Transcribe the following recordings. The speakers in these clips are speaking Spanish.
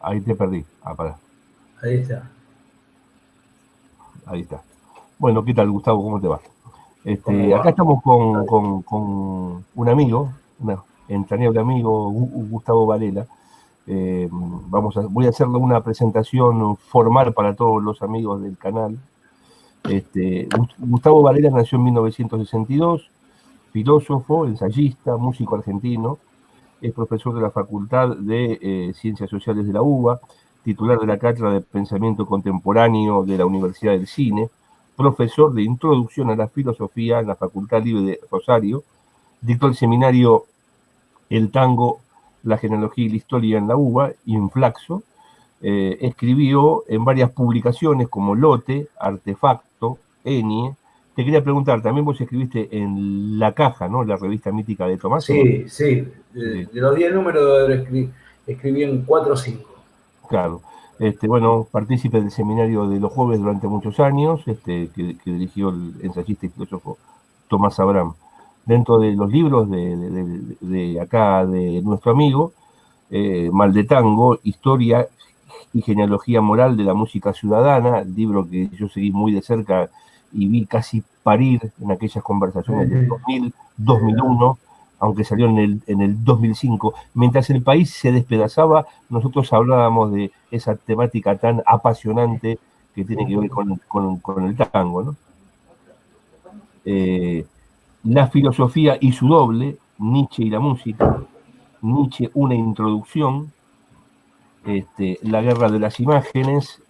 Ahí te perdí. Ah, pará. Ahí está. Ahí está. Bueno, ¿qué tal, Gustavo? ¿Cómo te va? ¿Cómo Acá va? estamos con un amigo, un entrañable amigo, Gustavo Varela. Voy a hacerle una presentación formal para todos los amigos del canal. Gustavo Varela nació en 1962, filósofo, ensayista, músico argentino. Es profesor de la Facultad de Ciencias Sociales de la UBA, titular de la Cátedra de Pensamiento Contemporáneo de la Universidad del Cine, profesor de Introducción a la Filosofía en la Facultad Libre de Rosario, dictó el seminario El Tango, la Genealogía y la Historia en la UBA, Inflaxo. Escribió en varias publicaciones como Lote, Artefacto, Enie. Te quería preguntar, también vos escribiste en La Caja, ¿no? La revista mítica de Tomás, ¿o no? Sí, sí. De los 10 números escribí en 4 o 5. Claro. Bueno, partícipe del seminario de los jueves durante muchos años, que dirigió el ensayista y filósofo Tomás Abraham. Dentro de los libros de acá, de nuestro amigo, Mal de Tango, Historia y Genealogía Moral de la Música Ciudadana, libro que yo seguí muy de cerca y vi casi parir en aquellas conversaciones del 2000, 2001, aunque salió en el 2005. Mientras el país se despedazaba, nosotros hablábamos de esa temática tan apasionante que tiene que ver con el tango, ¿no? La filosofía y su doble, Nietzsche y la música, Nietzsche una introducción, La guerra de las imágenes,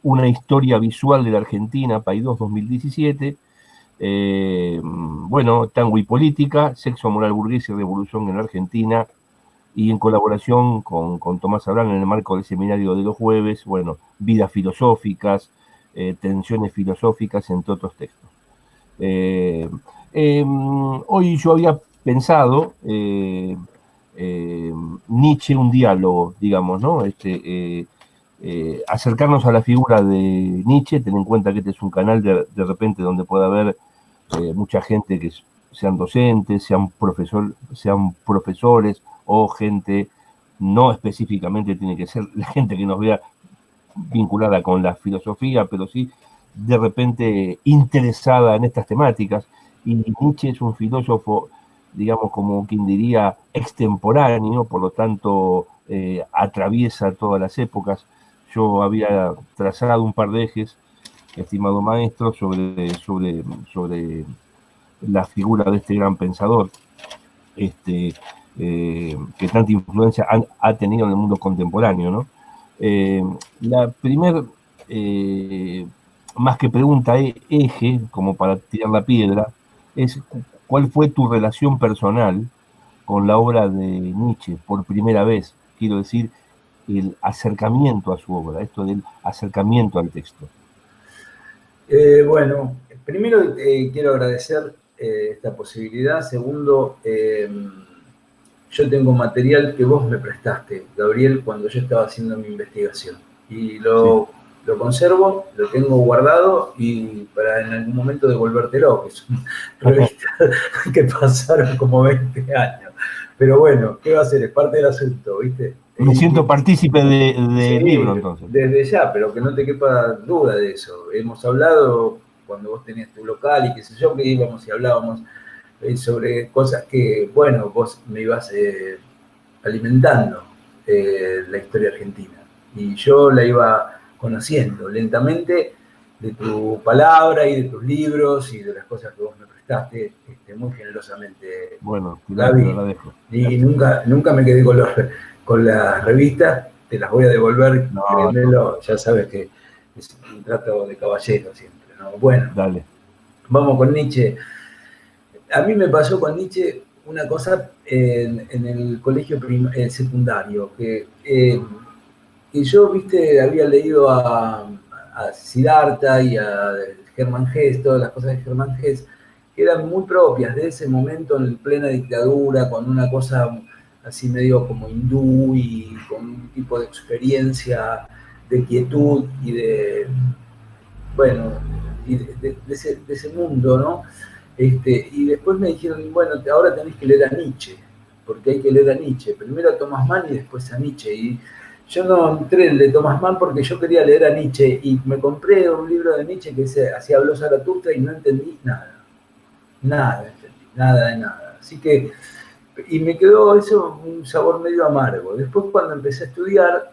una historia visual de la Argentina, Paidós 2017, bueno, Tango y política, Sexo, moral burgués y revolución en la Argentina, y en colaboración con Tomás Abraham en el marco del seminario de los jueves, bueno, Vidas filosóficas, Tensiones filosóficas, entre otros textos. Hoy yo había pensado Nietzsche, un diálogo, digamos, ¿no? Acercarnos a la figura de Nietzsche, ten en cuenta que este es un canal de repente donde puede haber mucha gente que sean docentes, sean profesores o gente, no específicamente tiene que ser la gente que nos vea vinculada con la filosofía, pero sí de repente interesada en estas temáticas. Y Nietzsche es un filósofo, digamos, como quien diría, extemporáneo, por lo tanto atraviesa todas las épocas. Yo había trazado un par de ejes, estimado maestro, sobre la figura de este gran pensador, que tanta influencia ha tenido en el mundo contemporáneo, ¿no? La primer, más que pregunta, eje, como para tirar la piedra, es ¿cuál fue tu relación personal con la obra de Nietzsche por primera vez? Quiero decir, el acercamiento a su obra, esto del acercamiento al texto. Bueno, primero quiero agradecer esta posibilidad. Segundo, yo tengo material que vos me prestaste, Gabriel, cuando yo estaba haciendo mi investigación. Y lo conservo, lo tengo guardado y para en algún momento devolvértelo, que son revistas que pasaron como 20 años. Pero bueno, ¿qué va a ser? Es parte del asunto, ¿viste? Me siento partícipe del libro, entonces. Desde ya, pero que no te quepa duda de eso. Hemos hablado cuando vos tenías tu local y qué sé yo, que íbamos y hablábamos sobre cosas que, bueno, vos me ibas alimentando la historia argentina. Y yo la iba conociendo lentamente de tu palabra y de tus libros y de las cosas que vos me prestaste muy generosamente, Bueno, te lo Gaby. agradezco. Y nunca me quedé con las revistas, te las voy a devolver, No, créemelo, ya sabes que es un trato de caballero siempre, ¿no? Bueno, dale. vamos con Nietzsche. A mí me pasó con Nietzsche una cosa en el colegio secundario, que yo, viste, había leído a Siddhartha y a Hermann Hesse, todas las cosas de Hermann Hesse, que eran muy propias de ese momento en plena dictadura, con una cosa así medio como hindú y con un tipo de experiencia de quietud y de, bueno, y de ese mundo, ¿no? Y después me dijeron, bueno, ahora tenés que leer a Nietzsche. porque hay que leer a Nietzsche, primero a Thomas Mann y después a Nietzsche. Y yo no entré en el de Thomas Mann porque yo quería leer a Nietzsche y me compré un libro de Nietzsche que así habló Zaratustra y no entendí nada. Nada, entendí, nada de nada. Así que, y me quedó eso un sabor medio amargo. Después cuando empecé a estudiar,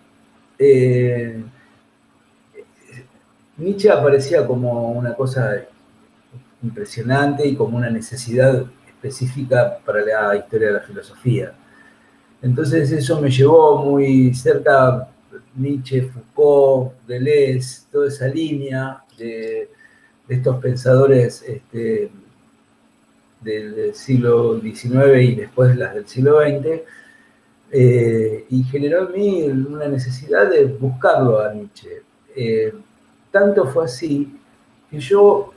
Nietzsche aparecía como una cosa impresionante y como una necesidad específica para la historia de la filosofía. Entonces eso me llevó muy cerca Nietzsche, Foucault, Deleuze, toda esa línea de estos pensadores del siglo XIX y después las del siglo XX, y generó en mí una necesidad de buscarlo a Nietzsche. Tanto fue así que yo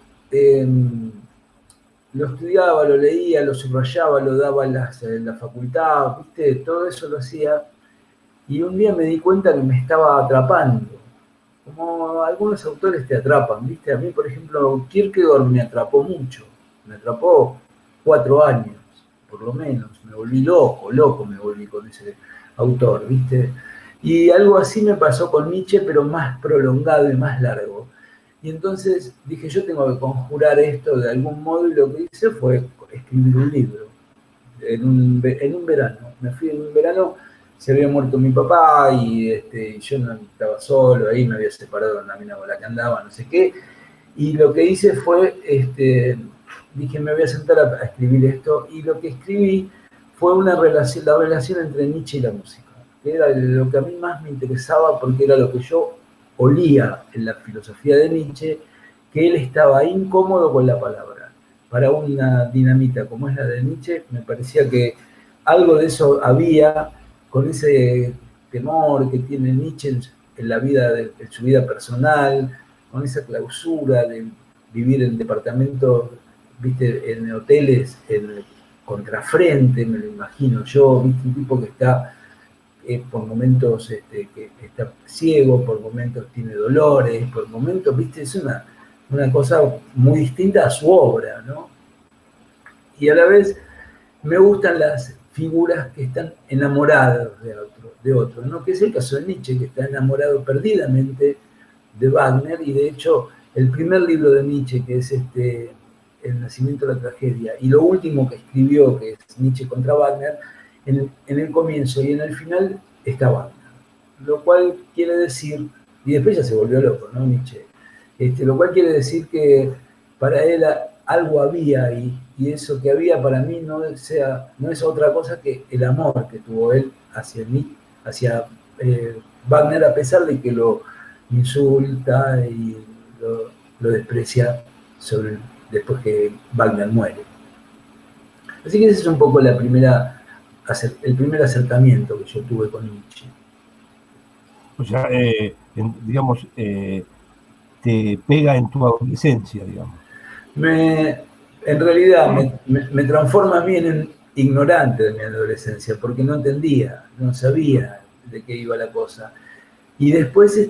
lo estudiaba, lo leía, lo subrayaba, lo daba en la facultad, ¿viste? Todo eso lo hacía. Y un día me di cuenta que me estaba atrapando. Como algunos autores te atrapan, ¿viste? A mí, por ejemplo, Kierkegaard me atrapó mucho. Me atrapó 4 años, por lo menos. Me volví loco me volví con ese autor, ¿viste? Y algo así me pasó con Nietzsche, pero más prolongado y más largo. Y entonces dije, yo tengo que conjurar esto de algún modo, y lo que hice fue escribir un libro en un verano. Me fui en un verano, se había muerto mi papá y yo no estaba solo, ahí me había separado de una mina con la que andaba, no sé qué. Y lo que hice fue, dije, me voy a sentar a escribir esto, y lo que escribí fue la relación entre Nietzsche y la música, que era lo que a mí más me interesaba, porque era lo que yo olía en la filosofía de Nietzsche, que él estaba incómodo con la palabra. Para una dinamita como es la de Nietzsche, me parecía que algo de eso había, con ese temor que tiene Nietzsche en la vida, en su vida personal, con esa clausura de vivir en departamentos, viste, en hoteles, en contrafrente, me lo imagino yo, viste, un tipo que está por momentos que está ciego, por momentos tiene dolores, por momentos, viste, es una cosa muy distinta a su obra, ¿no? Y a la vez me gustan las figuras que están enamoradas de otro, ¿no? Que es el caso de Nietzsche, que está enamorado perdidamente de Wagner, y de hecho el primer libro de Nietzsche, que es El nacimiento de la tragedia, y lo último que escribió, que es Nietzsche contra Wagner, en el comienzo y en el final está Wagner. Lo cual quiere decir, y después ya se volvió loco, ¿no? Nietzsche. Lo cual quiere decir que para él algo había ahí, y eso que había para mí no es otra cosa que el amor que tuvo él hacia mí, hacia Wagner, a pesar de que lo insulta y lo desprecia después que Wagner muere. Así que ese es un poco el primer acercamiento que yo tuve con Nietzsche. O sea, digamos, te pega en tu adolescencia, digamos. En realidad me transforma a mí en un ignorante de mi adolescencia, porque no entendía, no sabía de qué iba la cosa. Y después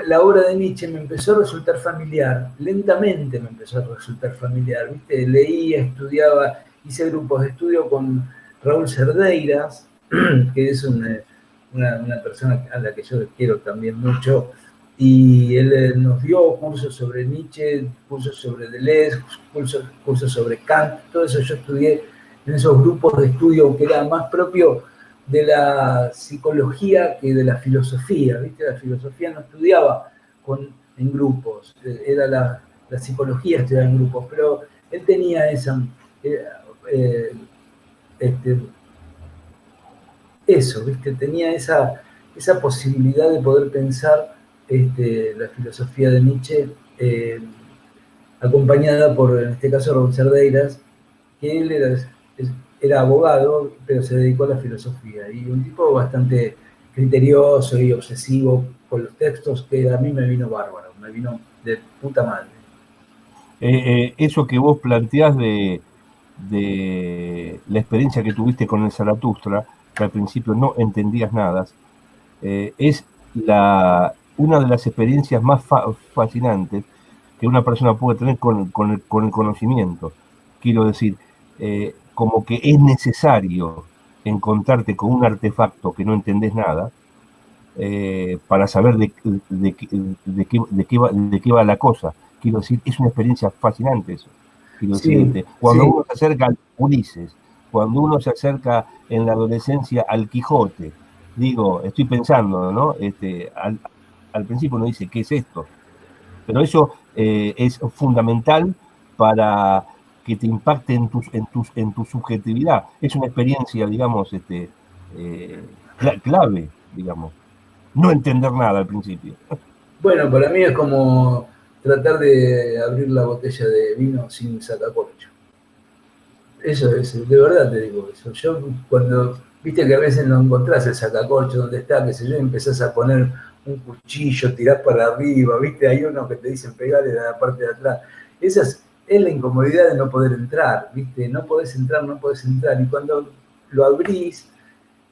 la obra de Nietzsche me empezó a resultar familiar, lentamente me empezó a resultar familiar, ¿viste? Leía, estudiaba, hice grupos de estudio con Raúl Cerdeiras, que es una persona a la que yo quiero también mucho, y él nos dio cursos sobre Nietzsche, cursos sobre Deleuze, cursos sobre Kant, todo eso yo estudié en esos grupos de estudio que era más propio de la psicología que de la filosofía, ¿viste? La filosofía no estudiaba en grupos, era la psicología estudiaba en grupos, pero él tenía eso, ¿viste? Tenía esa posibilidad de poder pensar la filosofía de Nietzsche, acompañada por, en este caso, Raúl Cerdeiras, que él era abogado, pero se dedicó a la filosofía, y un tipo bastante criterioso y obsesivo con los textos, que a mí me vino bárbaro, me vino de puta madre. Eso que vos planteás de la experiencia que tuviste con el Zaratustra, que al principio no entendías nada, es una de las experiencias más fascinantes que una persona puede tener con el conocimiento. Quiero decir, como que es necesario encontrarte con un artefacto que no entendés nada, para saber de qué va la cosa. Quiero decir, es una experiencia fascinante eso. Quiero Sí, decir, cuando sí, uno se acerca al Ulises, cuando uno se acerca en la adolescencia al Quijote, digo, estoy pensando, ¿no? Al principio uno dice, ¿qué es esto? Pero eso es fundamental para que te impacte en tu subjetividad. Es una experiencia, digamos, clave, digamos. No entender nada al principio. bueno, para mí es como tratar de abrir la botella de vino sin sacacorcho. Eso es, de verdad te digo eso. Yo cuando, viste que a veces no encontrás el sacacorcho donde está, qué sé yo, y empezás a poner un cuchillo, tirás para arriba, viste, hay unos que te dicen pegarle a la parte de atrás. Esa es la incomodidad de no poder entrar, viste, no podés entrar, no podés entrar. Y cuando lo abrís,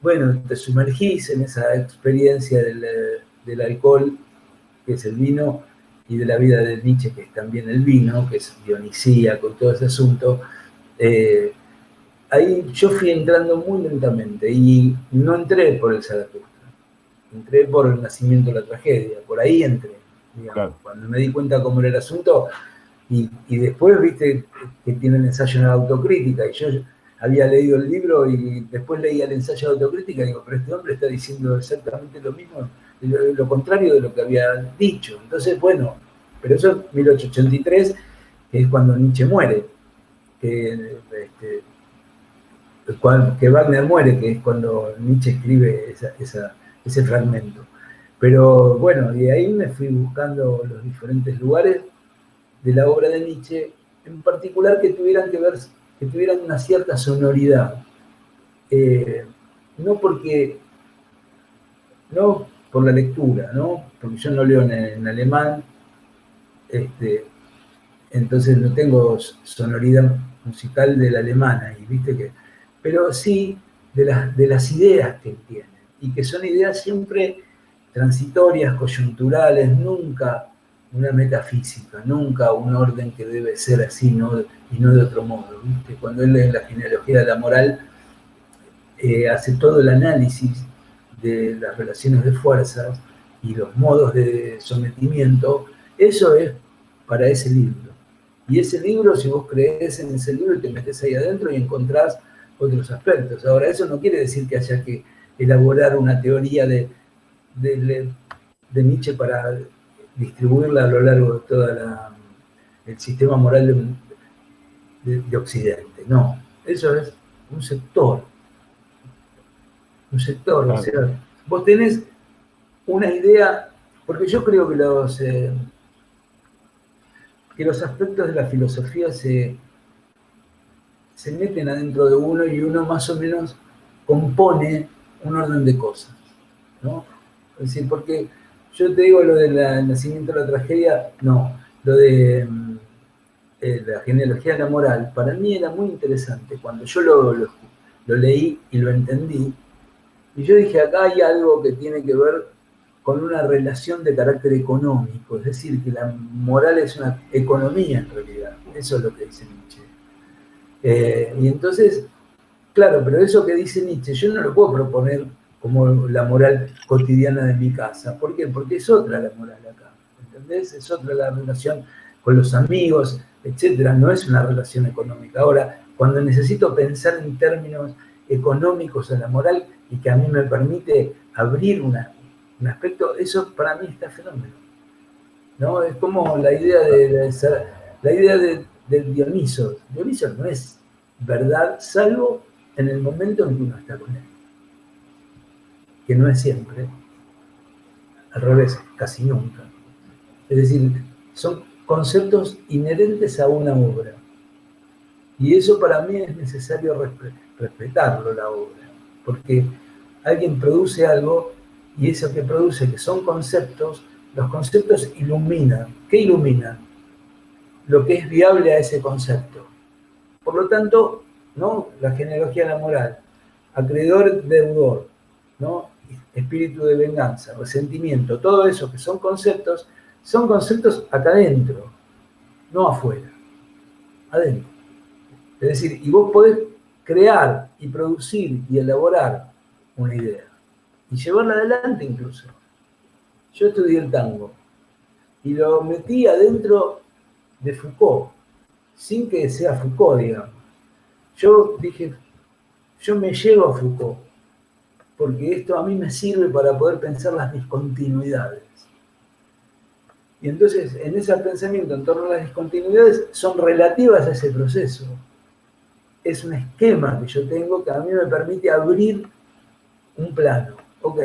bueno, te sumergís en esa experiencia del alcohol, que es el vino, y de la vida de Nietzsche, que es también el vino, que es dionisíaco y todo ese asunto. eh, Ahí yo fui entrando muy lentamente y no entré por el Zaratustra, entré por el nacimiento de la tragedia, por ahí entré, digamos, Claro. cuando me di cuenta cómo era el asunto y después viste que tiene el ensayo en la autocrítica y yo había leído el libro y después leía el ensayo de autocrítica y digo, pero este hombre está diciendo exactamente lo mismo, lo contrario de lo que había dicho. Entonces, bueno, pero eso es 1883, que es cuando Nietzsche muere, que que Wagner muere, que es cuando Nietzsche escribe ese fragmento. Pero bueno, y ahí me fui buscando los diferentes lugares de la obra de Nietzsche, en particular que tuvieran que ver, que tuvieran una cierta sonoridad. Eh, no porque, no por la lectura, ¿no? Porque yo no leo en alemán, este, entonces no tengo sonoridad musical de la alemana, y viste que, pero sí de las ideas que tiene, y que son ideas siempre transitorias, coyunturales, nunca una metafísica, nunca un orden que debe ser así, ¿no? Y no de otro modo. ¿Viste? Cuando él en la genealogía de la moral hace todo el análisis de las relaciones de fuerzas y los modos de sometimiento, eso es para ese libro. Y ese libro, si vos crees en ese libro, te metes ahí adentro y encontrás otros aspectos. Ahora, eso no quiere decir que haya que elaborar una teoría de Nietzsche para distribuirla a lo largo de todo el sistema moral de Occidente. No, eso es un sector, o Claro. sea, vos tenés una idea, porque yo creo que los aspectos de la filosofía se meten adentro de uno y uno más o menos compone un orden de cosas, ¿no? Es decir, porque yo te digo lo del nacimiento de la tragedia, no, lo de la genealogía de la moral, para mí era muy interesante. Cuando yo lo leí y lo entendí, y yo dije, acá hay algo que tiene que ver con una relación de carácter económico, es decir, que la moral es una economía en realidad. Eso es lo que dice Nietzsche. Y entonces, claro, pero eso que dice Nietzsche, yo no lo puedo proponer como la moral cotidiana de mi casa. ¿Por qué? Porque es otra la moral acá, ¿entendés? Es otra la relación con los amigos, etcétera. No es una relación económica. Ahora, cuando necesito pensar en términos económicos en la moral y que a mí me permite abrir un aspecto, eso para mí está fenómeno. ¿No? Es como la idea la idea del Dioniso. Dioniso no es verdad, salvo en el momento en que uno está con él, que no es siempre, al revés, casi nunca. Es decir, son conceptos inherentes a una obra. Y eso para mí es necesario respetarlo, la obra, porque alguien produce algo y eso que produce, que son conceptos, los conceptos iluminan. ¿Qué iluminan? Lo que es viable a ese concepto. Por lo tanto, ¿no? La genealogía de la moral, acreedor, deudor, ¿no? Espíritu de venganza, resentimiento, todo eso que son conceptos acá adentro, no afuera, adentro. Es decir, y vos podés crear y producir y elaborar una idea y llevarla adelante incluso. Yo estudié el tango y lo metí adentro de Foucault, sin que sea Foucault, digamos. Yo dije, yo me llevo a Foucault, porque esto a mí me sirve para poder pensar las discontinuidades. Y entonces, en ese pensamiento en torno a las discontinuidades, son relativas a ese proceso. Es un esquema que yo tengo que a mí me permite abrir un plano. Ok,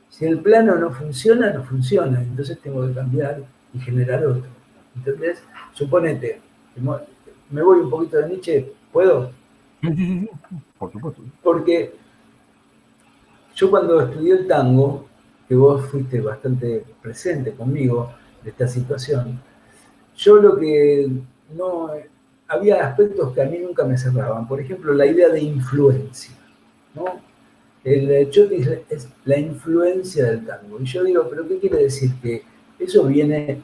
si el plano no funciona, no funciona. Entonces tengo que cambiar y generar otro. Entonces, suponete, me voy un poquito de Nietzsche, ¿puedo? Sí, por supuesto. Porque yo cuando estudié el tango, que vos fuiste bastante presente conmigo de esta situación, yo lo que no... Había aspectos que a mí nunca me cerraban. Por ejemplo, la idea de influencia, ¿no? El chotis es la influencia del tango. Y yo digo, ¿pero qué quiere decir? Que eso viene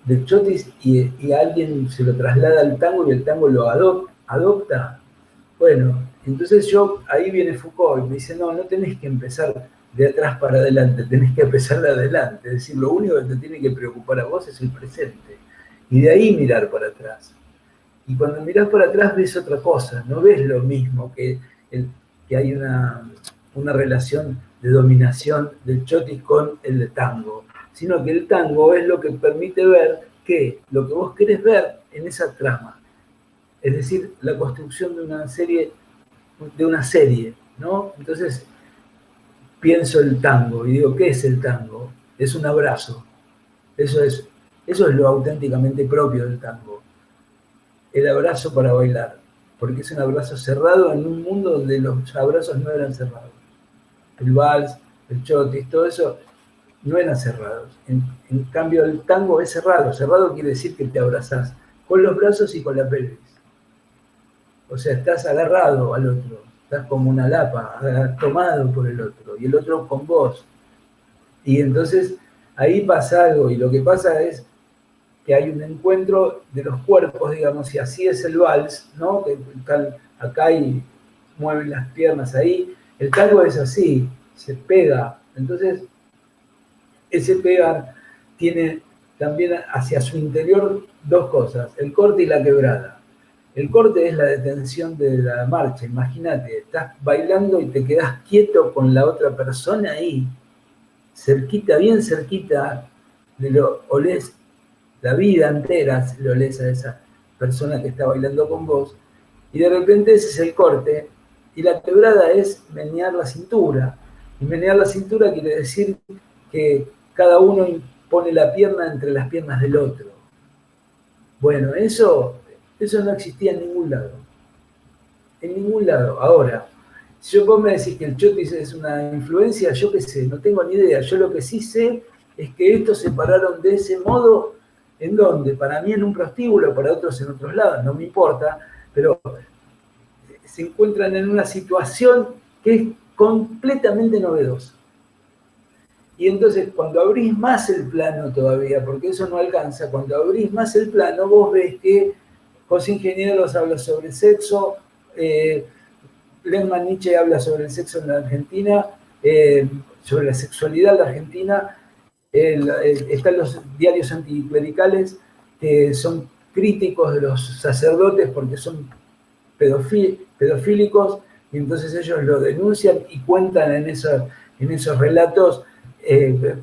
del chotis y alguien se lo traslada al tango y el tango lo adopta. Bueno, entonces ahí viene Foucault y me dice, no tenés que empezar de atrás para adelante, tenés que empezar de adelante. Es decir, lo único que te tiene que preocupar a vos es el presente. Y de ahí mirar para atrás. Y cuando mirás para atrás ves otra cosa, no ves lo mismo que hay una relación de dominación del chotis con el tango, sino que el tango es lo que permite ver que lo que vos querés ver en esa trama, es decir, la construcción de una serie, ¿no? Entonces pienso el tango y digo, ¿qué es el tango? Es un abrazo, eso es lo auténticamente propio del tango. El abrazo para bailar, porque es un abrazo cerrado en un mundo donde los abrazos no eran cerrados. El vals, el chotis, todo eso no eran cerrados. En cambio, el tango es cerrado. Cerrado quiere decir que te abrazás con los brazos y con la pelvis. O sea, estás agarrado al otro, estás como una lapa, tomado por el otro, y el otro con vos. Y entonces ahí pasa algo, y lo que pasa es que hay un encuentro de los cuerpos, digamos, y así es el vals, ¿no? Que están acá y mueven las piernas ahí. El tango es así, se pega. Entonces, ese pegar tiene también hacia su interior dos cosas, el corte y la quebrada. El corte es la detención de la marcha, imagínate, estás bailando y te quedás quieto con la otra persona ahí, cerquita, bien cerquita, olés la vida entera, lo lees a esa persona que está bailando con vos, y de repente ese es el corte, y la quebrada es menear la cintura, y menear la cintura quiere decir que cada uno pone la pierna entre las piernas del otro. Bueno, eso no existía en ningún lado. En ningún lado. Ahora, si vos me decís que el chotis es una influencia, yo qué sé, no tengo ni idea. Yo lo que sí sé es que estos se pararon de ese modo, ¿en dónde? Para mí en un prostíbulo, para otros en otros lados, no me importa, pero se encuentran en una situación que es completamente novedosa. Y entonces cuando abrís más el plano todavía, porque eso no alcanza, cuando abrís más el plano, vos ves que José Ingenieros habla sobre sexo, Lehmann Nietzsche habla sobre el sexo en la Argentina, sobre la sexualidad en la Argentina, están los diarios anticlericales que son críticos de los sacerdotes porque son pedofílicos, y entonces ellos lo denuncian y cuentan en esos relatos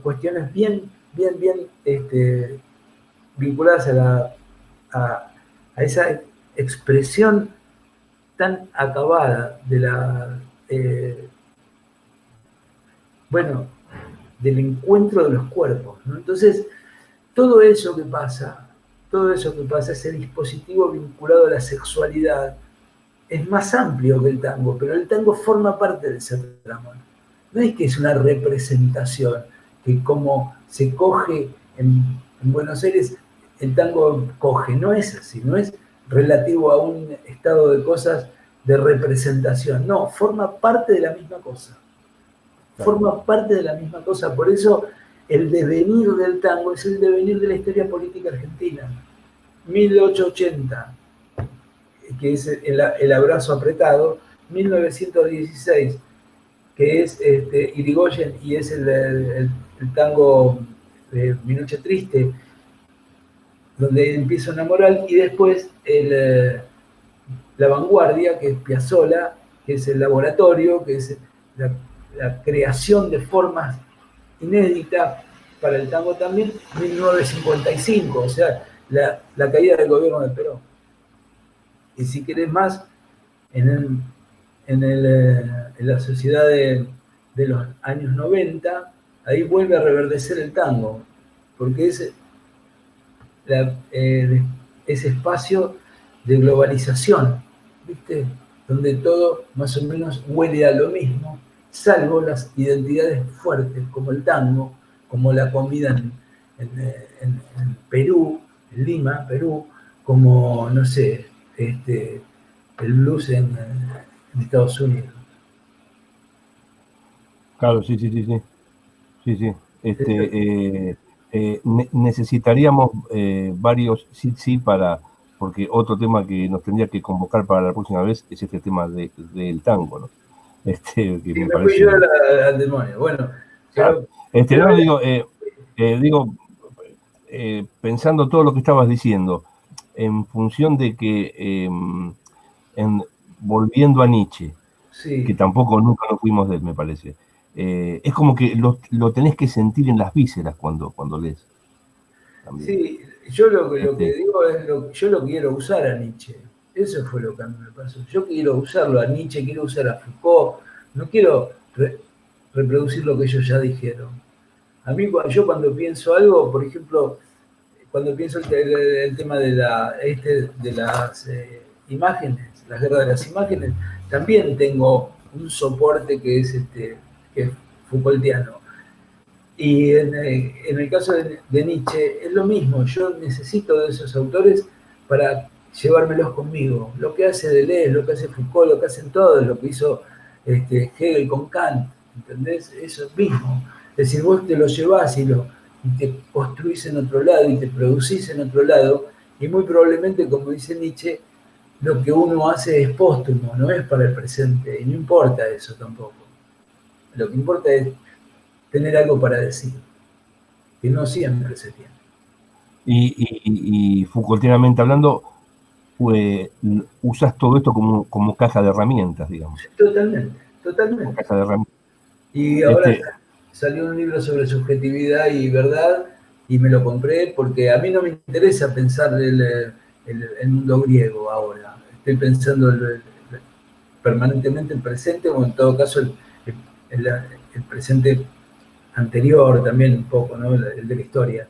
cuestiones bien vinculadas a esa expresión tan acabada de del encuentro de los cuerpos, ¿no? Entonces, todo eso que pasa, ese dispositivo vinculado a la sexualidad, es más amplio que el tango, pero el tango forma parte de esa trama. No es que es una representación, que como se coge en Buenos Aires, el tango coge, no es así, no es relativo a un estado de cosas de representación, no, forma parte de la misma cosa. Forma parte de la misma cosa, por eso el devenir del tango es el devenir de la historia política argentina. 1880. que es el abrazo apretado, 1916, que es Irigoyen y es el tango Mi Noche Triste, donde empieza una moral, y después La Vanguardia, que es Piazzolla, que es el laboratorio, que es la creación de formas inéditas para el tango también, 1955, o sea, la caída del gobierno de Perón. Y si querés más, en la sociedad de los años 90, ahí vuelve a reverdecer el tango, porque es ese espacio de globalización, ¿viste? Donde todo más o menos huele a lo mismo, salvo las identidades fuertes, como el tango, como la comida en Perú, en Lima, Perú, como, no sé, el blues en Estados Unidos. Claro, sí, sí, sí, sí. Sí, sí. Necesitaríamos varios sí, sí para, porque otro tema que nos tendría que convocar para la próxima vez es este tema del tango, ¿no? Que Sí, me me fui yo parece. al demonio. Bueno, Claro. pero No digo, pensando todo lo que estabas diciendo, en función de que volviendo a Nietzsche, que sí, tampoco nunca nos fuimos de él, me parece. Es como que lo tenés que sentir en las vísceras cuando lees también. sí, yo lo que Este, digo es, yo lo quiero usar a Nietzsche. Eso fue lo que a mí me pasó. Yo quiero usarlo a Nietzsche, quiero usar a Foucault, no quiero reproducir lo que ellos ya dijeron. A mí, yo cuando pienso algo, por ejemplo, cuando pienso el tema de las imágenes, la guerra de las imágenes, también tengo un soporte que es Foucaultiano. Y en el caso de Nietzsche es lo mismo, yo necesito de esos autores para llevármelos conmigo. Lo que hace Deleuze, lo que hace Foucault, lo que hacen todos, lo que hizo Hegel con Kant, ¿entendés? Eso mismo. Es decir, vos te lo llevás y te construís en otro lado y te producís en otro lado, y muy probablemente, como dice Nietzsche, lo que uno hace es póstumo, no es para el presente, y no importa eso tampoco. Lo que importa es tener algo para decir, que no siempre se tiene. y Foucaultianamente hablando, usas todo esto como caja de herramientas, digamos. Totalmente, Como totalmente. caja de herramientas. Y ahora Este, salió un libro sobre subjetividad y verdad y me lo compré porque a mí no me interesa pensar el mundo griego ahora. Estoy pensando permanentemente el presente o en todo caso el, el presente anterior también un poco, ¿no? El de la historia.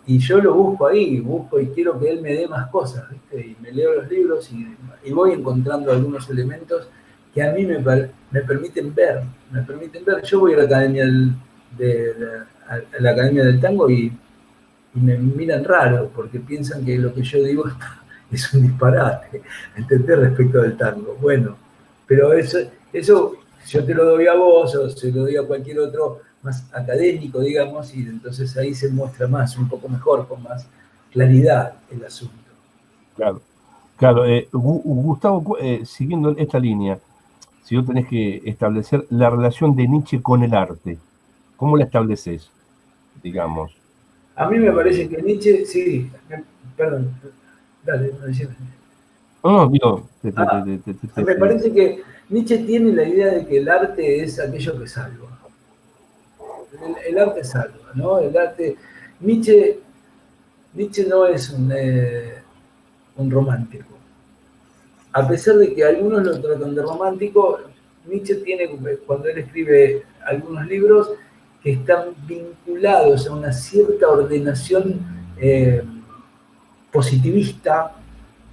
Y yo lo busco ahí, busco y quiero que él me dé más cosas, ¿viste? Y me leo los libros y voy encontrando algunos elementos que a mí me permiten ver, me permiten ver. Yo voy a la academia a la academia del tango y me miran raro porque piensan que lo que yo digo es un disparate, ¿entendés? Respecto del tango. Bueno, pero eso yo te lo doy a vos o se lo doy a cualquier otro más académico, digamos, y entonces ahí se muestra más, un poco mejor, con más claridad el asunto. claro, claro. Gustavo, siguiendo esta línea, si vos tenés que establecer la relación de Nietzsche con el arte, ¿cómo la estableces, digamos? A mí me parece que Nietzsche, sí, perdón, dale, no decime. No, no, digo, Ah, me parece que Nietzsche tiene la idea de que el arte es aquello que salva. El arte salva, ¿no? El arte. Nietzsche, Nietzsche no es un romántico. A pesar de que algunos lo tratan de romántico, Nietzsche tiene, cuando él escribe algunos libros, que están vinculados a una cierta ordenación eh, positivista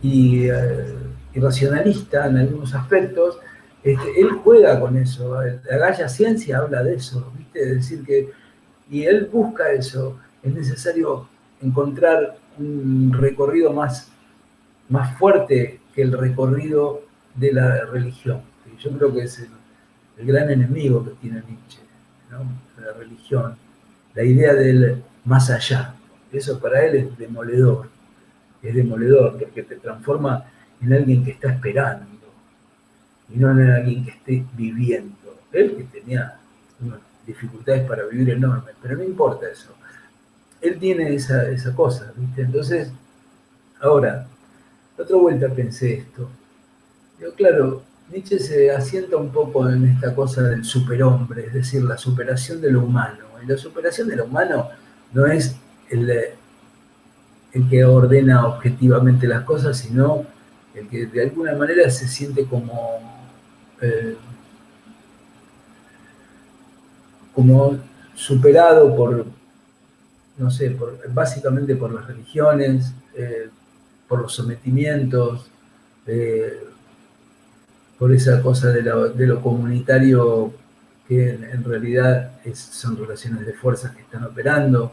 y racionalista en algunos aspectos. Él juega con eso. La Gaia Ciencia habla de eso, ¿viste? Es decir, que y él busca eso. Es necesario encontrar un recorrido más fuerte que el recorrido de la religión. Yo creo que es el gran enemigo que tiene Nietzsche, ¿no? La religión, la idea del más allá. Eso para él es demoledor porque te transforma en alguien que está esperando, y no en alguien que esté viviendo. Él que tenía unas dificultades para vivir enormes, pero no importa eso. Él tiene esa cosa, ¿viste? Entonces, ahora, de otra vuelta pensé esto. Yo, claro, Nietzsche se asienta un poco en esta cosa del superhombre, es decir, la superación de lo humano. Y la superación de lo humano no es el que ordena objetivamente las cosas, sino el que de alguna manera se siente eh, como superado por, no sé, básicamente por las religiones, por los sometimientos, eh, por esa cosa de lo comunitario que en realidad son relaciones de fuerzas que están operando.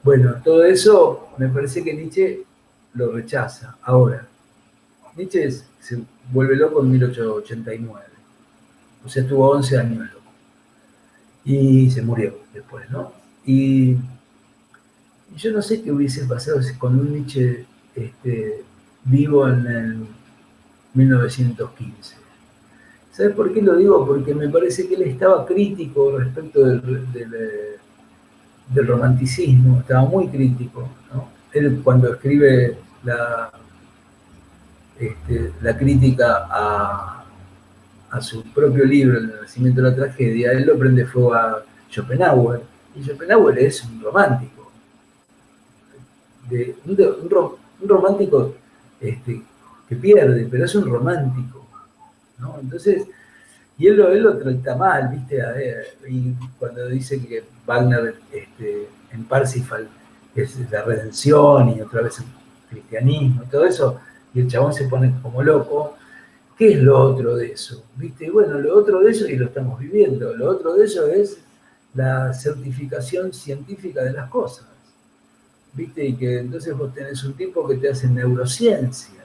Bueno, todo eso me parece que Nietzsche lo rechaza. Ahora, Nietzsche se vuelve loco en 1889, o sea, estuvo 11 años loco, y se murió después, ¿no? Y yo no sé qué hubiese pasado con un Nietzsche vivo en el 1915. ¿Sabes por qué lo digo? Porque me parece que él estaba crítico respecto del romanticismo, estaba muy crítico, ¿no? Él cuando escribe la crítica a su propio libro, El nacimiento de la tragedia, él lo prende fuego a Schopenhauer, y Schopenhauer es un romántico, un romántico que pierde, pero es un romántico, ¿no? Entonces, y él lo trata mal, ¿viste? Y cuando dice que Wagner en Parsifal es la redención y otra vez el cristianismo y todo eso, y el chabón se pone como loco, ¿qué es lo otro de eso? ¿Viste? Bueno, lo otro de eso, y lo estamos viviendo, lo otro de eso es la certificación científica de las cosas, ¿viste? Y que entonces vos tenés un tipo que te hace neurociencia,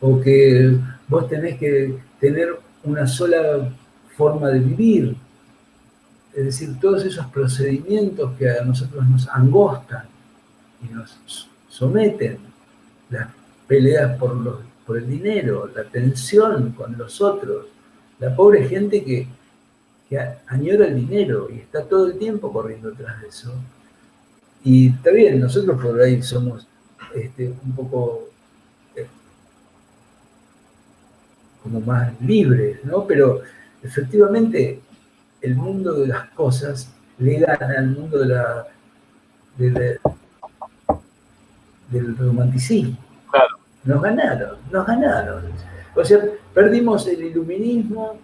o que vos tenés que tener una sola forma de vivir, es decir, todos esos procedimientos que a nosotros nos angostan y nos someten, las peleas por el dinero, la tensión con los otros, la pobre gente que añora el dinero y está todo el tiempo corriendo tras de eso. Y está bien, nosotros por ahí somos un poco como más libres, ¿no? Pero efectivamente el mundo de las cosas le gana al mundo de del romanticismo. Claro. Nos ganaron. O sea, perdimos el iluminismo,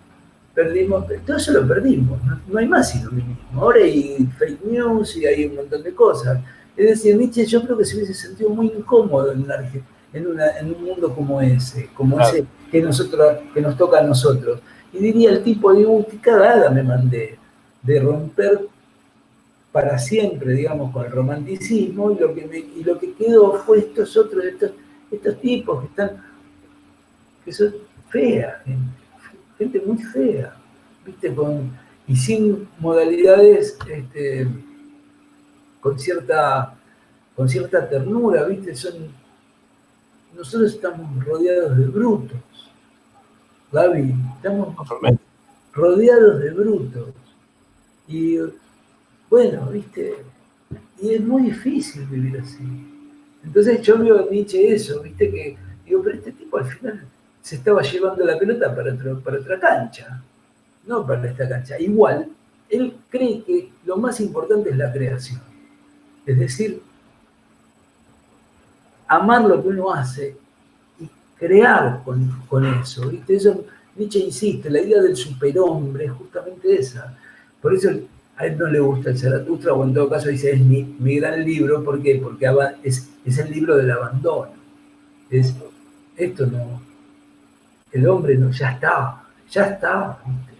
todo eso lo perdimos, no hay más iluminismo. Ahora hay fake news y hay un montón de cosas. Es decir, Nietzsche yo creo que se hubiese sentido muy incómodo en un mundo como ese Claro. que nos toca a nosotros. Y diría el tipo, digo, qué cagada me mandé de romper para siempre, digamos, con el romanticismo, y lo que quedó fue estos tipos que son feas, gente muy fea, ¿viste? Y sin modalidades, con cierta, con cierta ternura, ¿viste? Nosotros estamos rodeados de brutos, Gaby, estamos Totalmente. rodeados de brutos. Y bueno, ¿viste? Y es muy difícil vivir así. Entonces yo veo en Nietzsche eso, ¿viste? Que digo, pero este tipo al final se estaba llevando la pelota para otra cancha, no para esta cancha. Igual, él cree que lo más importante es la creación. Es decir, amar lo que uno hace y crear con eso, ¿viste? Eso Nietzsche insiste, la idea del superhombre es justamente esa. Por eso a él no le gusta el Zaratustra, o en todo caso dice, es mi gran libro, ¿por qué? Porque es el libro del abandono. Esto no, el hombre no, ya está, ¿viste?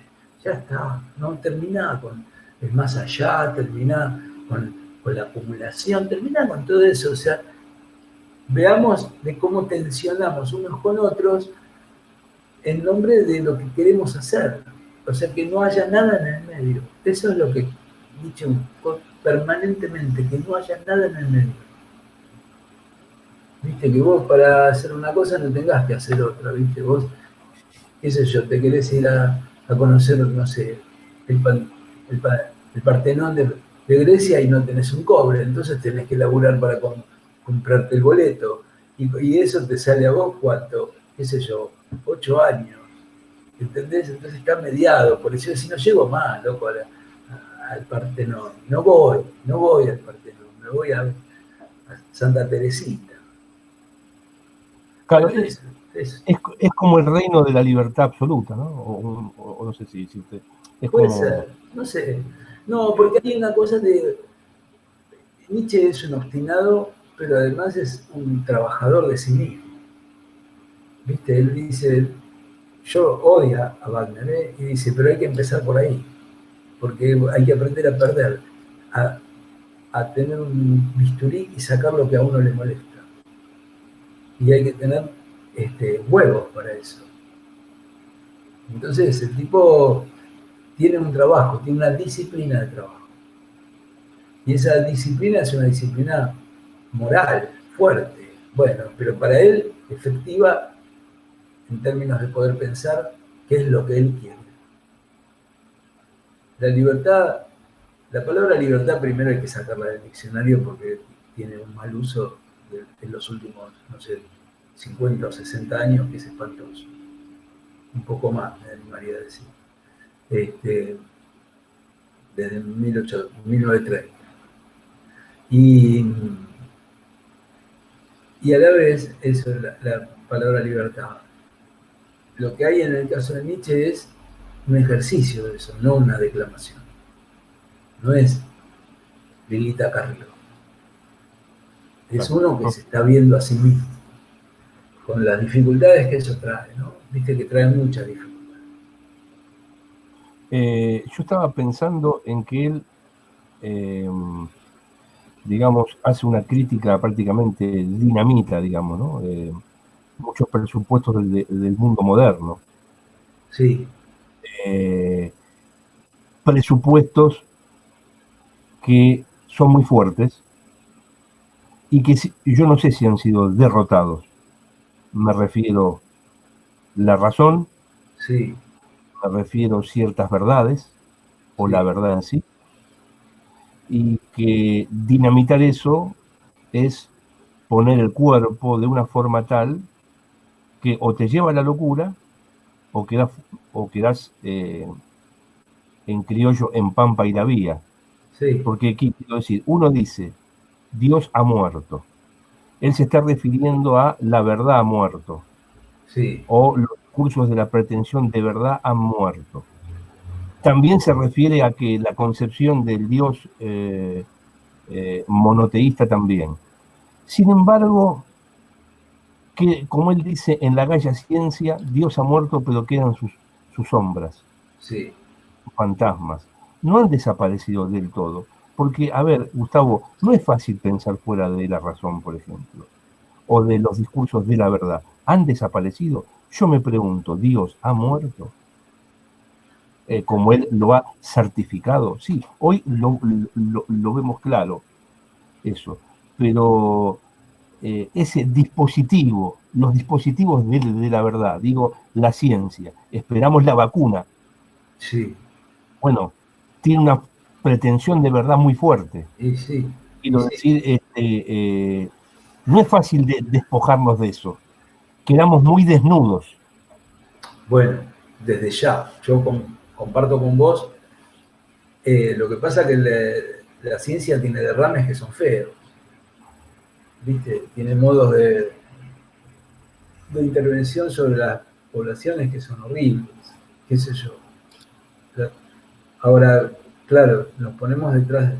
Ya está, no termina con el más allá, termina con la acumulación, termina con todo eso, o sea, veamos de cómo tensionamos unos con otros en nombre de lo que queremos hacer. O sea, que no haya nada en el medio. Eso es lo que he dicho permanentemente, que no haya nada en el medio. Viste que vos para hacer una cosa no tengas que hacer otra, viste, vos, qué sé yo, te querés ir a conocer, no sé, el, el, el Partenón de Grecia y no tenés un cobre, entonces tenés que laburar para comprarte el boleto. Y eso te sale a vos, ¿cuánto? ¿Qué sé yo? 8 años. ¿Entendés? Entonces está mediado. Por eso si no llego más, loco, al Partenón. No voy al Partenón, me voy a Santa Teresita. Claro, Bueno, es, es como el reino de la libertad absoluta, ¿no? O no sé si usted. Es puede como. ser, no sé. No, porque hay una cosa de. Nietzsche es un obstinado, pero además es un trabajador de sí mismo. ¿Viste? Él dice, yo odia a Wagner, ¿eh? Y dice, pero hay que empezar por ahí, porque hay que aprender a perder, a, a tener un bisturí y sacar lo que a uno le molesta. Y hay que tener huevos para eso. Entonces el tipo tiene un trabajo, tiene una disciplina de trabajo. Y esa disciplina es una disciplina moral, fuerte. Bueno, pero para él efectiva en términos de poder pensar qué es lo que él quiere. La libertad, la palabra libertad primero hay que sacarla del diccionario porque tiene un mal uso en los últimos, no sé, 50 o 60 años, que es espantoso. Un poco más, me animaría a decir. Este, desde 1930. Y, y a la vez, eso es la palabra libertad. Lo que hay en el caso de Nietzsche es un ejercicio de eso, no una declamación. No es Lilita Carrió. Es uno que se está viendo a sí mismo, con las dificultades que eso trae, ¿no? Viste que trae muchas dificultades. Yo estaba pensando en que él, digamos, hace una crítica prácticamente dinamita, digamos, ¿no? Muchos presupuestos del mundo moderno. Sí, Presupuestos que son muy fuertes y que yo no sé si han sido derrotados. Me refiero la razón, sí, me refiero ciertas verdades o la sí, verdad en sí, y que dinamitar eso es poner el cuerpo de una forma tal que o te lleva a la locura o quedas, o quedas en criollo en pampa y la vía. sí, Porque aquí quiero decir, uno dice, Dios ha muerto. Él se está refiriendo a la verdad ha muerto, sí, o los cursos de la pretensión de verdad han muerto. También se refiere a que la concepción del Dios monoteísta también. Sin embargo, que como él dice en la Galla Ciencia, Dios ha muerto pero quedan sus sombras, sí. sus fantasmas. No han desaparecido del todo. Porque, a ver, Gustavo, no es fácil pensar fuera de la razón, por ejemplo, o de los discursos de la verdad. ¿Han desaparecido? Yo me pregunto, ¿Dios ha muerto? Como él lo ha certificado. Sí, hoy lo vemos claro, eso. Pero ese dispositivo, los dispositivos de la verdad, digo, la ciencia, esperamos la vacuna, Sí, bueno, tiene una pretensión de verdad muy fuerte. y sí, y Quiero sí. decir, no es fácil despojarnos de eso. Quedamos muy desnudos. Bueno, desde ya, yo comparto con vos. Lo que pasa es que la ciencia tiene derrames que son feos, ¿viste? Tiene modos de intervención sobre las poblaciones que son horribles, qué sé yo. Ahora, claro, nos ponemos detrás,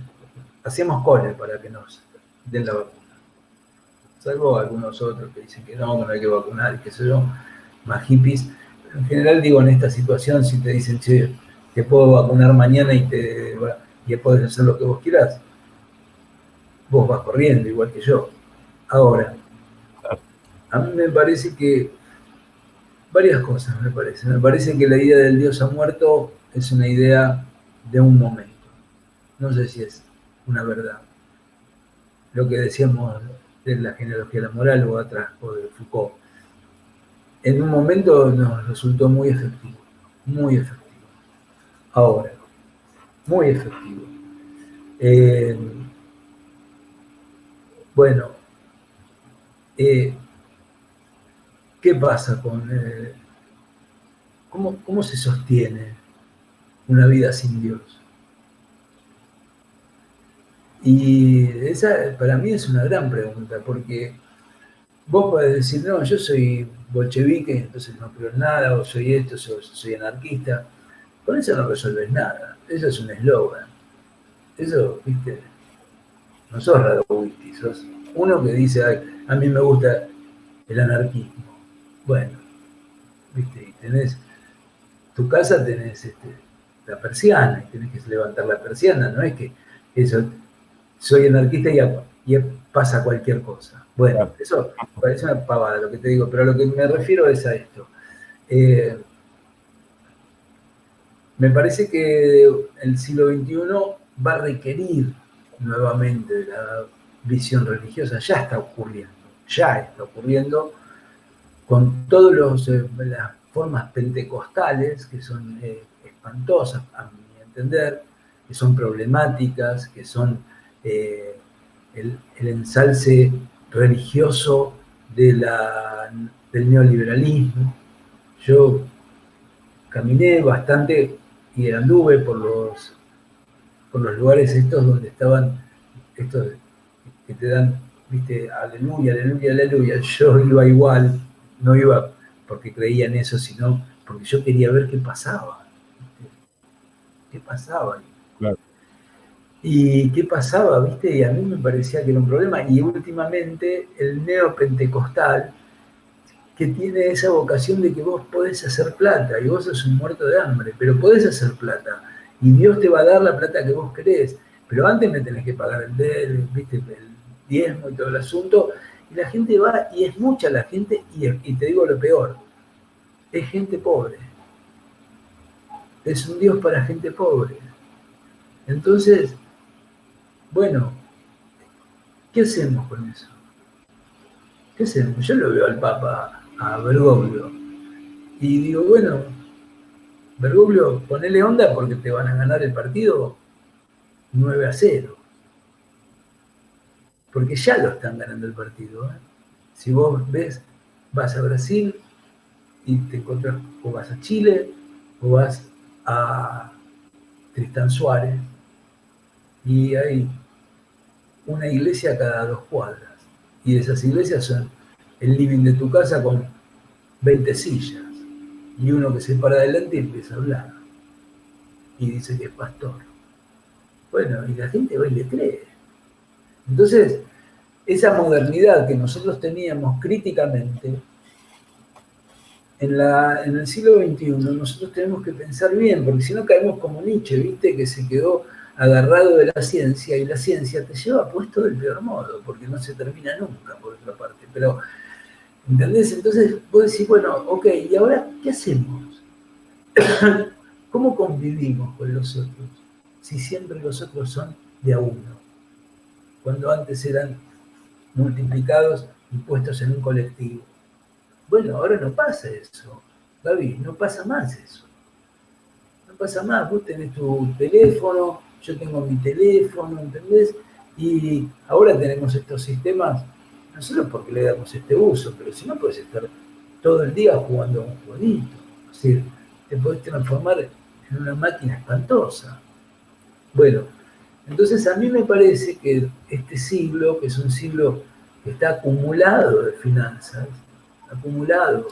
hacemos cola para que nos den la vacuna. Salvo algunos otros que dicen que no hay que vacunar y qué sé yo, más hippies. Pero en general digo, en esta situación, si te dicen, che, te puedo vacunar mañana y puedes hacer lo que vos quieras, vos vas corriendo igual que yo. Ahora, a mí me parece que varias cosas me parecen. Me parece que la idea del Dios ha muerto es una idea de un momento. No sé si es una verdad. Lo que decíamos de la genealogía de la moral o atrás, o de Foucault, en un momento nos resultó muy efectivo, muy efectivo. Ahora, muy efectivo. Bueno, ¿qué pasa con... ¿cómo se sostiene una vida sin Dios? Y esa para mí es una gran pregunta, porque vos podés decir, no, yo soy bolchevique, entonces no creo en nada, o soy esto, soy anarquista. Con eso no resuelves nada. Eso es un eslogan. Eso, viste, no sos Radowitzki, sos uno que dice, ay, a mí me gusta el anarquismo. Bueno, viste, y tenés, tu casa tenés la persiana, y tenés que levantar la persiana, no es que eso, soy anarquista y pasa cualquier cosa. Bueno, Claro. eso parece una pavada lo que te digo, pero a lo que me refiero es a esto. Eh, Me parece que el siglo XXI va a requerir nuevamente de la visión religiosa. Ya está ocurriendo con todas las formas pentecostales que son espantosas, a mi entender, que son problemáticas, que son el ensalce religioso del neoliberalismo. Yo caminé bastante y anduve por los lugares estos donde estaban estos que te dan, viste, aleluya, aleluya, aleluya. Yo iba igual, no iba porque creía en eso, sino porque yo quería ver qué pasaba. ¿Viste? ¿Qué pasaba? Claro. ¿Y qué pasaba? ¿Viste? Y a mí me parecía que era un problema. Y últimamente el neopentecostal, que tiene esa vocación de que vos podés hacer plata y vos sos un muerto de hambre, pero podés hacer plata y Dios te va a dar la plata que vos querés, pero antes me tenés que pagar ¿viste? El diezmo y todo el asunto, y la gente va, y es mucha la gente, y te digo lo peor, es gente pobre, es un Dios para gente pobre. Entonces, bueno, ¿qué hacemos con eso? ¿Qué hacemos? Yo lo veo al Papa, a Bergoglio, y digo, bueno, Bergoglio, ponele onda porque te van a ganar el partido 9-0. Porque ya lo están ganando el partido. ¿Eh? Si vos ves, vas a Brasil y te encontrás, o vas a Chile, o vas a Tristán Suárez, y hay una iglesia cada 2 cuadras. Y esas iglesias son el living de tu casa con 20 sillas. Y uno que se para adelante y empieza a hablar. Y dice que es pastor. Bueno, y la gente va y le cree. Entonces, esa modernidad que nosotros teníamos críticamente, en el siglo XXI nosotros tenemos que pensar bien, porque si no caemos como Nietzsche, ¿viste? Que se quedó agarrado de la ciencia, y la ciencia te lleva puesto del peor modo, porque no se termina nunca, por otra parte. Pero, ¿entendés? Entonces vos decís, bueno, ok, ¿y ahora qué hacemos? ¿Cómo convivimos con los otros? Si siempre los otros son de a uno, cuando antes eran multiplicados y puestos en un colectivo. Bueno, ahora no pasa eso, Gaby, no pasa más eso. No pasa más, vos tenés tu teléfono, yo tengo mi teléfono, ¿entendés? Y ahora tenemos estos sistemas, no solo porque le damos este uso, pero si no podés estar todo el día jugando a un jueguito. Es decir, te podés transformar en una máquina espantosa. Bueno, entonces a mí me parece que este siglo, que es un siglo que está acumulado de finanzas, acumulado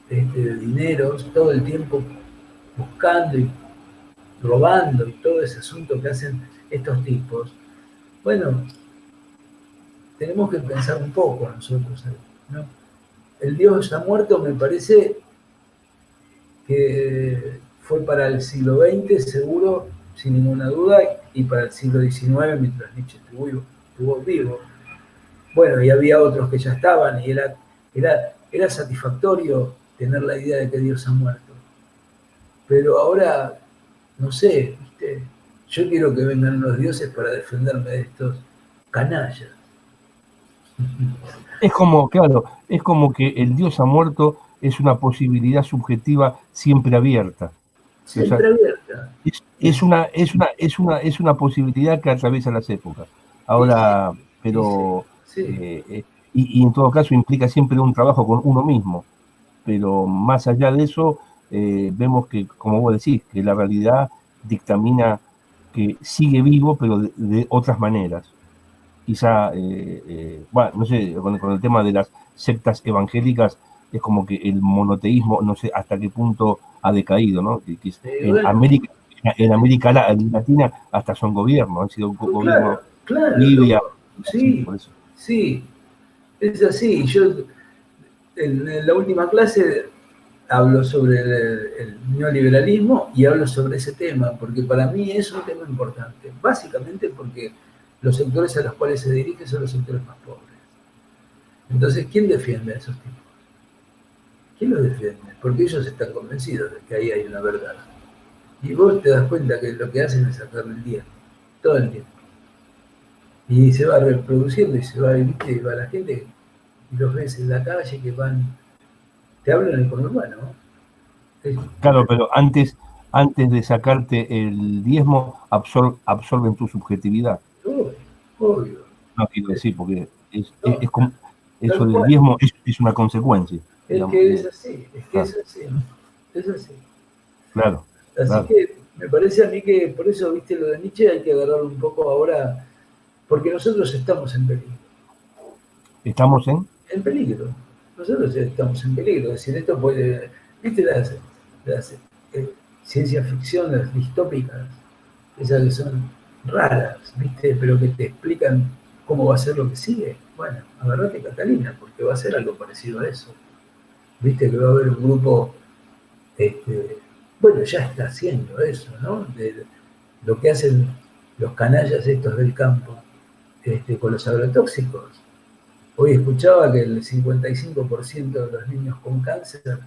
de dineros, todo el tiempo buscando y robando y todo ese asunto que hacen estos tipos, bueno, tenemos que pensar un poco nosotros, ¿no? El Dios ha muerto me parece que fue para el siglo XX seguro, sin ninguna duda, y para el siglo XIX mientras Nietzsche estuvo vivo. Bueno, y había otros que ya estaban y era satisfactorio tener la idea de que Dios ha muerto. Pero ahora, no sé, ¿viste? Yo quiero que vengan los dioses para defenderme de estos canallas. Es como, claro, es como que el Dios ha muerto es una posibilidad subjetiva siempre abierta. O sea, Siempre abierta. es una posibilidad que atraviesa las épocas. Y sí, Ahora, y sí, pero, sí, eh, eh, y en todo caso implica siempre un trabajo con uno mismo. Pero más allá de eso, vemos que, como vos decís, que la realidad dictamina que sigue vivo, pero de otras maneras. Quizá, bueno, no sé, con el tema de las sectas evangélicas, es como que el monoteísmo, no sé hasta qué punto ha decaído, ¿no? Que bueno, En América Latina hasta son gobiernos, han sido pues claro, gobiernos claro, Libia, así, sí, por eso. sí, es así. Yo en la última clase hablo sobre el neoliberalismo y hablo sobre ese tema, porque para mí es un tema importante, básicamente porque los sectores a los cuales se dirige son los sectores más pobres. Entonces, ¿quién defiende a esos tipos? ¿Quién los defiende? Porque ellos están convencidos de que ahí hay una verdad. Y vos te das cuenta que lo que hacen es sacarle el tiempo, todo el tiempo. Y se va reproduciendo y se va, ¿viste? Y va la gente y los ves en la calle que van, te hablan en el conurbano, ¿no? Es Claro, pero antes de sacarte el diezmo, absorben tu subjetividad. obvio, obvio. No quiero decir, porque No, eso tal del cual. diezmo es una consecuencia, Es digamos. que es así, es que Claro, es así, es así. claro, Así claro. que me parece a mí que por eso, viste, lo de Nietzsche hay que agarrarlo un poco ahora, porque nosotros estamos en peligro. Estamos En peligro. Nosotros estamos en peligro. Es decir, esto puede. ¿Viste las ciencia ficción, las distópicas? Esas que son raras, ¿viste? Pero que te explican cómo va a ser lo que sigue. Bueno, agarrate Catalina, porque va a ser algo parecido a eso. Viste que va a haber un grupo, este, bueno, ya está haciendo eso, ¿no? De lo que hacen los canallas estos del campo con los agrotóxicos. Hoy escuchaba que el 55% de los niños con cáncer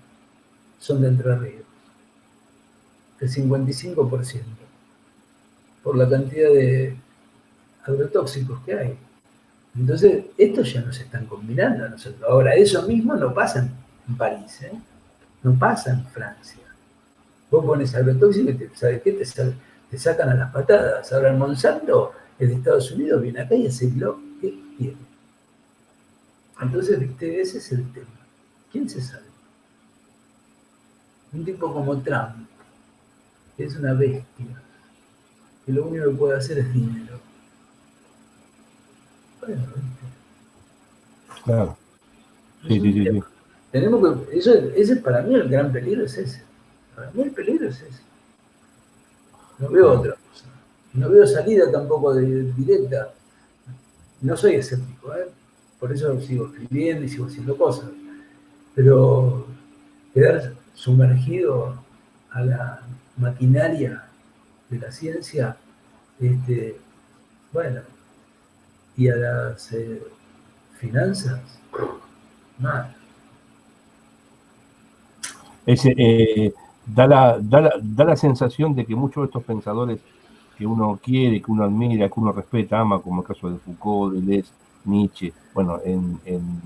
son de Entre Ríos. El 55%, por la cantidad de agrotóxicos que hay. Entonces, estos ya nos están combinando a nosotros. Ahora, eso mismo no pasa en París, ¿eh? No pasa en Francia. Vos pones agrotóxicos y ¿sabes qué? Te sacan a las patadas. Ahora el Monsanto, en Estados Unidos, viene acá y hace lo que quiere. Entonces, viste, ese es el tema. ¿Quién se sabe? Un tipo como Trump, que es una bestia, que lo único que puede hacer es dinero. Bueno, claro. es Sí, sí, un sí, tema. sí. Tenemos que, ese para mí el gran peligro es ese. Para mí el peligro es ese. No veo Claro. otra cosa. No veo salida tampoco directa. No soy escéptico, ¿eh? Por eso sigo escribiendo y sigo haciendo cosas. Pero quedar sumergido a la maquinaria de la ciencia, este, bueno, y a las finanzas, nada. Ese, da la sensación de que muchos de estos pensadores que uno quiere, que uno admira, que uno respeta, ama, como el caso de Foucault, Deleuze, Nietzsche, bueno, en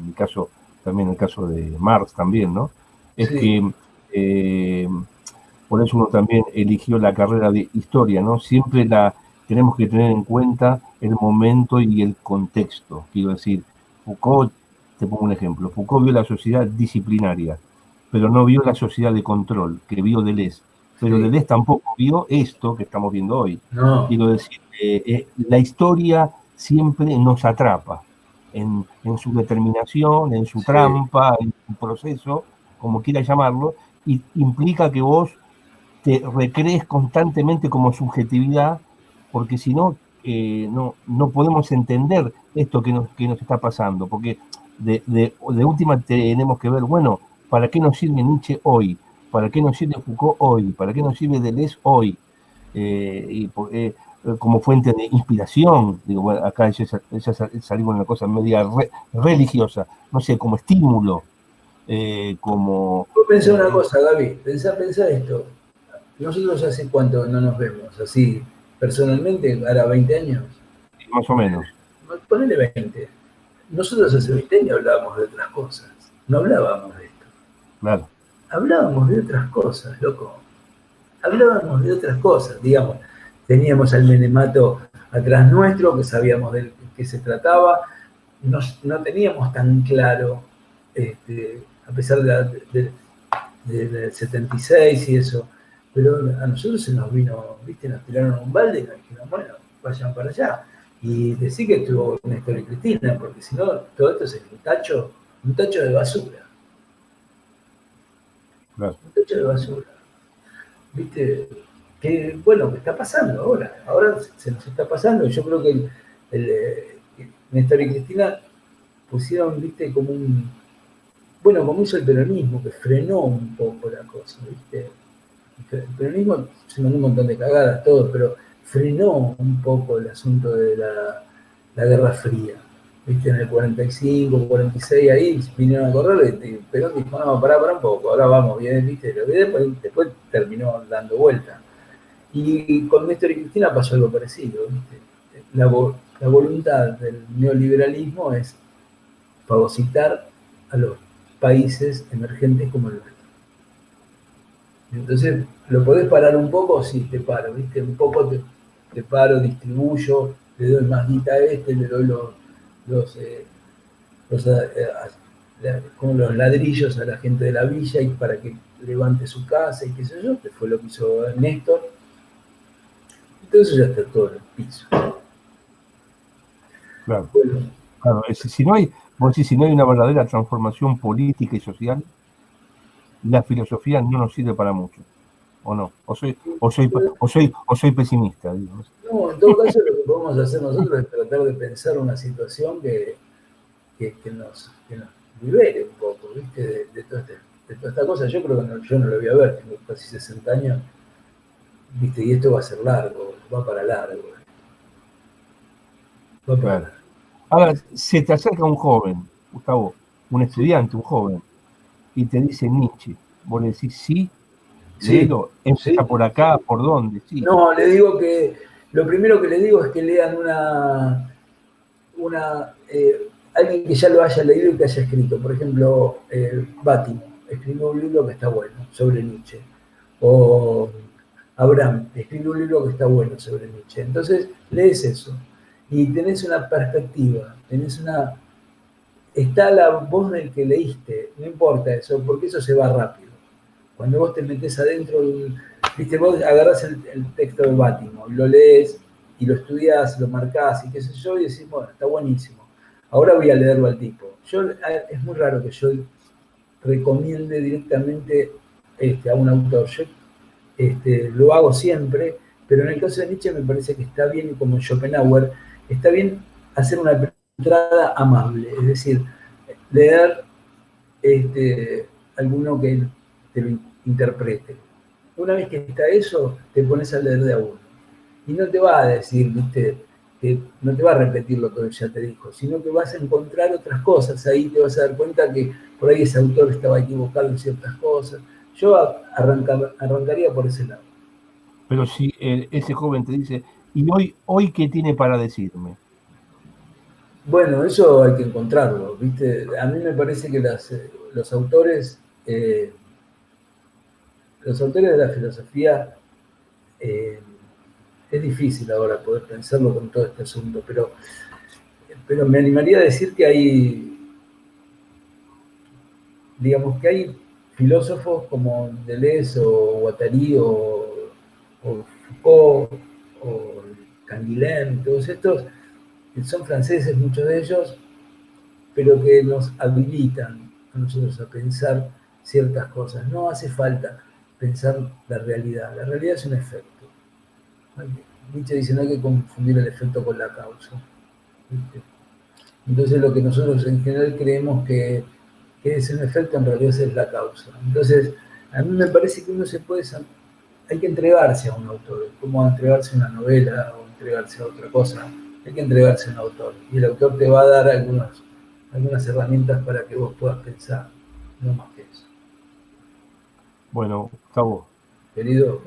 mi caso, también el caso de Marx también, ¿no? Es Sí, que por eso uno también eligió la carrera de historia, ¿no? Siempre tenemos que tener en cuenta el momento y el contexto. Quiero decir, Foucault, te pongo un ejemplo, Foucault vio la sociedad disciplinaria, pero no vio la sociedad de control, que vio Deleuze. Pero sí. Deleuze tampoco vio esto que estamos viendo hoy. No, Quiero decir, la historia siempre nos atrapa en su determinación, en su sí, trampa, en su proceso, como quiera llamarlo, y implica que vos te recrees constantemente como subjetividad, porque si no, no podemos entender esto que nos está pasando, porque de última tenemos que ver, bueno, ¿para qué nos sirve Nietzsche hoy? ¿Para qué nos sirve Foucault hoy? ¿Para qué nos sirve Deleuze hoy? Como fuente de inspiración, digo, bueno, acá ya salimos en una cosa media religiosa, no sé, como estímulo, como... vos pensá una eh, cosa, Gaby, pensá esto. Nosotros hace cuánto no nos vemos, así, personalmente, ahora 20 años. más o menos. Ponele 20. nosotros hace 20 años hablábamos de otras cosas, no hablábamos de esto. Claro. Hablábamos de otras cosas, loco. Hablábamos de otras cosas, digamos. Teníamos al menemato atrás nuestro, que sabíamos de qué se trataba, no teníamos tan claro, a pesar del 76 y eso, pero a nosotros se nos vino, viste, nos tiraron un balde y nos dijeron, bueno, vayan para allá. Y decir que estuvo Néstor y Cristina, porque si no, todo esto es un tacho de basura. Claro. Un tacho de basura. ¿Viste? Que, bueno, que está pasando ahora. Ahora se nos está pasando. Yo creo que Néstor y Cristina pusieron, viste, como bueno, como hizo el peronismo, que frenó un poco la cosa, viste. El peronismo se mandó un montón de cagadas, todo, pero frenó un poco el asunto de la Guerra Fría. Viste, en el 45, 46, ahí vinieron a correr y Perón dijo, no, pará un poco, ahora vamos bien, viste, después terminó dando vuelta. Y con Néstor y Cristina pasó algo parecido, viste. La voluntad del neoliberalismo es fagocitar a los países emergentes como el nuestro. Entonces, ¿lo podés parar un poco? Sí, te paro, ¿viste? Un poco te paro, distribuyo, le doy más guita a le doy como los ladrillos a la gente de la villa y para que levante su casa y qué sé yo, que fue lo que hizo Néstor. Entonces ya está todo en el piso. Claro. Bueno. Claro, si no hay, vos decís, si no hay una verdadera transformación política y social, la filosofía no nos sirve para mucho. ¿O no? ¿O soy pesimista? Digo. No, en todo caso lo que podemos hacer nosotros es tratar de pensar una situación que nos libere un poco, ¿viste? De toda esta cosa. Yo creo que yo no lo voy a ver, tengo casi 60 años, ¿viste? Y esto va a ser largo, va para largo. Va para largo. Ahora, se te acerca un joven, Gustavo, un estudiante, un joven, y te dice Nietzsche. Vos le decís, sí, léelo, empieza por acá, por dónde, sí. No, le digo que, lo primero que le digo es que lean alguien que ya lo haya leído y que haya escrito. Por ejemplo, Bátimo escribió un libro que está bueno sobre Nietzsche. O Abraham escribió un libro que está bueno sobre Nietzsche. Entonces, lees eso y tenés una perspectiva, está la voz del que leíste, no importa eso, porque eso se va rápido. Cuando vos te metés adentro, viste, vos agarrás el texto de Bátimo, lo lees y lo estudiás, lo marcás y qué sé yo, y decís, bueno, está buenísimo. Ahora voy a leerlo al tipo. Es muy raro que yo recomiende directamente a un autor. Yo lo hago siempre, pero en el caso de Nietzsche me parece que está bien, como Schopenhauer, está bien hacer una entrada amable, es decir, leer alguno que te lo interprete. Una vez que está eso, te pones a leer de a uno. Y no te va a decir, viste, que no te va a repetir lo que ya te dijo, sino que vas a encontrar otras cosas. Ahí te vas a dar cuenta que por ahí ese autor estaba equivocado en ciertas cosas. Yo arrancaría por ese lado. Pero si ese joven te dice, ¿y hoy qué tiene para decirme? Bueno, eso hay que encontrarlo, ¿viste? A mí me parece que los autores de la filosofía, es difícil ahora poder pensarlo con todo este asunto, pero me animaría a decir que hay filósofos como Deleuze o Guattari o Foucault o Canguilhem, todos estos, que son franceses muchos de ellos, pero que nos habilitan a nosotros a pensar ciertas cosas. No hace falta pensar la realidad es un efecto. Nietzsche dice, no hay que confundir el efecto con la causa. ¿Viste? Entonces lo que nosotros en general creemos que es un efecto, en realidad es la causa. Entonces, a mí me parece que hay que entregarse a un autor, como entregarse a una novela o entregarse a otra cosa. Hay que entregarse a un autor. Y el autor te va a dar algunas herramientas para que vos puedas pensar, no más que eso. Bueno, Gustavo. Querido.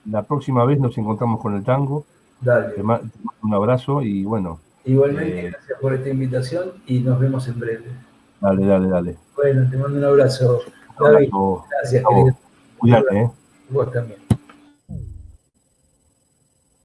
La próxima vez nos encontramos con el tango. Dale. Te mando un abrazo y bueno, Igualmente, gracias por esta invitación y nos vemos en breve. Dale, dale, dale. Bueno, te mando un abrazo. Un David, abrazo. gracias, A vos. querido. Cuídate, Vos también.